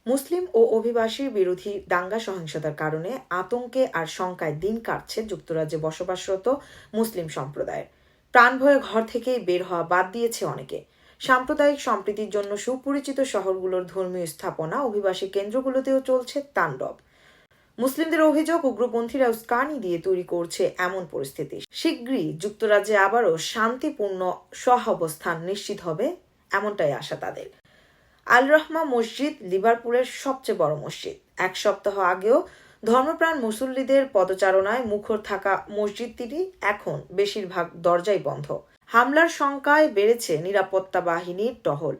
মুসলিম ও অভিবাসী বিরোধী দাঙ্গা সহিংসতার কারণে আতঙ্কে আর শঙ্কায় দিন কাটছে যুক্তরাজ্যে বসবাসরত মুসলিম সম্প্রদায়ের। প্রাণ ভয়ে ঘর থেকেই বের হওয়া বাদ দিয়েছে অনেকে। সাম্প্রদায়িক সম্প্রীতির জন্য সুপরিচিত শহরগুলোর ধর্মীয় স্থাপনা অভিবাসী কেন্দ্রগুলোতেও চলছে তাণ্ডব। মুসলিমদের অভিযোগ, উগ্রপন্থীরা উস্কানি দিয়ে তৈরি করছে এমন পরিস্থিতি। শীঘ্রই যুক্তরাজ্যে আবারও শান্তিপূর্ণ সহাবস্থান নিশ্চিত হবে, এমনটাই আশা তাদের। আল রহমা মসজিদ লিভারপুলের সবচেয়ে বড় মসজিদ। এক সপ্তাহ আগেও ধর্মপ্রাণ মুসল্লিদের পদচারণায় মুখর থাকা মসজিদটি এখন বেশিরভাগ দরজাই বন্ধ। হামলার শঙ্কায় বেড়েছে নিরাপত্তা বাহিনীর টহল।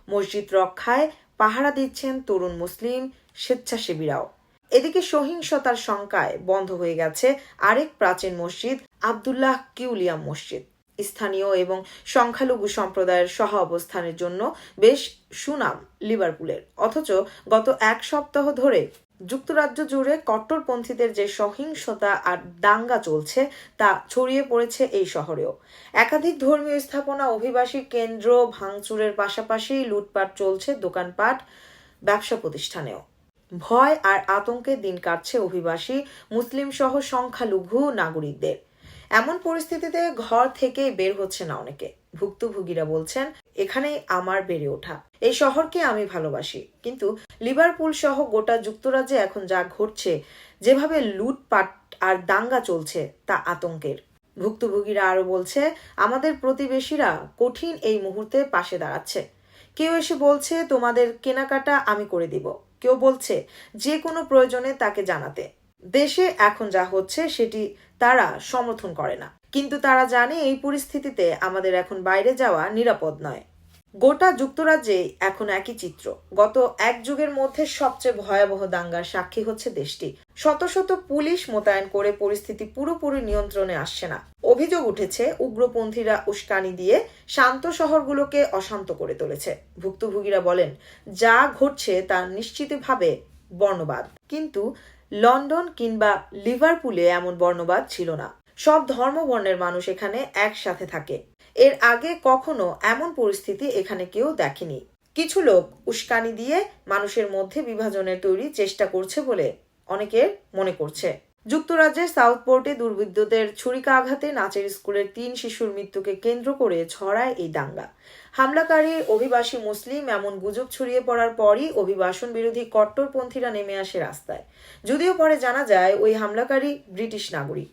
মসজিদ রক্ষায় পাহারা দিচ্ছেন তরুণ মুসলিম স্বেচ্ছাসেবীরাও। এদিকে সহিংসতার শঙ্কায় বন্ধ হয়ে গেছে আরেক প্রাচীন মসজিদ, আবদুল্লাহ কিউলিয়াম মসজিদ। স্থানীয় এবং সংখ্যালঘু সম্প্রদায়ের সহ অবস্থানের জন্য বেশ সুনাম লিভারপুলের। অথচ গত এক সপ্তাহ ধরে যুক্তরাজ্য জুড়ে কট্টরপন্থীদের যে সহিংসতা আর দাঙ্গা চলছে তা ছড়িয়ে পড়েছে এই শহরেও। একাধিক ধর্মীয় স্থাপনা, অভিবাসী কেন্দ্র ভাঙচুরের পাশাপাশি লুটপাট চলছে দোকানপাট, ব্যবসা প্রতিষ্ঠানেও। ভয় আর আতঙ্কে দিন কাটছে অভিবাসী মুসলিম সহ সংখ্যালঘু নাগরিকদের। এমন পরিস্থিতিতে ঘর থেকে বের হচ্ছে না অনেকে। ভুক্তভোগীরা বলছেন, এখানেই আমার বেড়ে ওঠা, এই শহরকে আমি ভালোবাসি। কিন্তু লিভারপুল সহ গোটা যুক্তরাজ্যে এখন যা ঘটছে, যেভাবে লুটপাট আর দাঙ্গা চলছে, তা আতঙ্কের। ভুক্তভোগীরা আরো বলছে, আমাদের প্রতিবেশীরা কঠিন এই মুহূর্তে পাশে দাঁড়াচ্ছে। কেউ এসে বলছে, তোমাদের কেনাকাটা আমি করে দিব। কেউ বলছে যে কোনো প্রয়োজনে তাকে জানাতে। দেশে এখন যা হচ্ছে সেটি তারা সমর্থন করে না, কিন্তু তারা জানে এই পরিস্থিতিতে আমাদের এখন বাইরে যাওয়া নিরাপদ নয়। গোটা যুক্তরাজ্যে এখন একই চিত্র। গত এক যুগের মধ্যে সবচেয়ে ভয়াবহ দাঙ্গার সাক্ষী হচ্ছে দেশটি। শত শত পুলিশ মোতায়েন করে পরিস্থিতি পুরোপুরি নিয়ন্ত্রণে আসছে না। অভিযোগ উঠেছে, উগ্রপন্থীরা উস্কানি দিয়ে শান্ত শহরগুলোকে অশান্ত করে তুলেছে। ভুক্তভোগীরা বলেন, যা ঘটছে তা নিশ্চিতভাবে বর্ণবাদ। কিন্তু লন্ডন কিংবা লিভারপুলে এমন বর্ণবাদ ছিল না। সব ধর্ম বর্ণের মানুষ এখানে একসাথে থাকে। এর আগে কখনো এমন পরিস্থিতি এখানে কেউ দেখেনি। কিছু লোক উস্কানি দিয়ে মানুষের মধ্যে বিভাজনের তৈরি চেষ্টা করছে বলে অনেকের মনে করছে। যুক্তরাজ্যের সাউথপোর্টে দুর্বৃত্তদের ছুরিকাঘাতে নাচের স্কুলের 3 শিশুর মৃত্যুকে কেন্দ্র করে ছড়ায় এই দাঙ্গা। হামলাকারী অভিবাসী মুসলিম এমন গুজব ছড়িয়ে পড়ার পরই অভিবাসন বিরোধী কট্টরপন্থীরা নেমে আসে রাস্তায়। যদিও পরে জানা যায় ওই হামলাকারী ব্রিটিশ নাগরিক।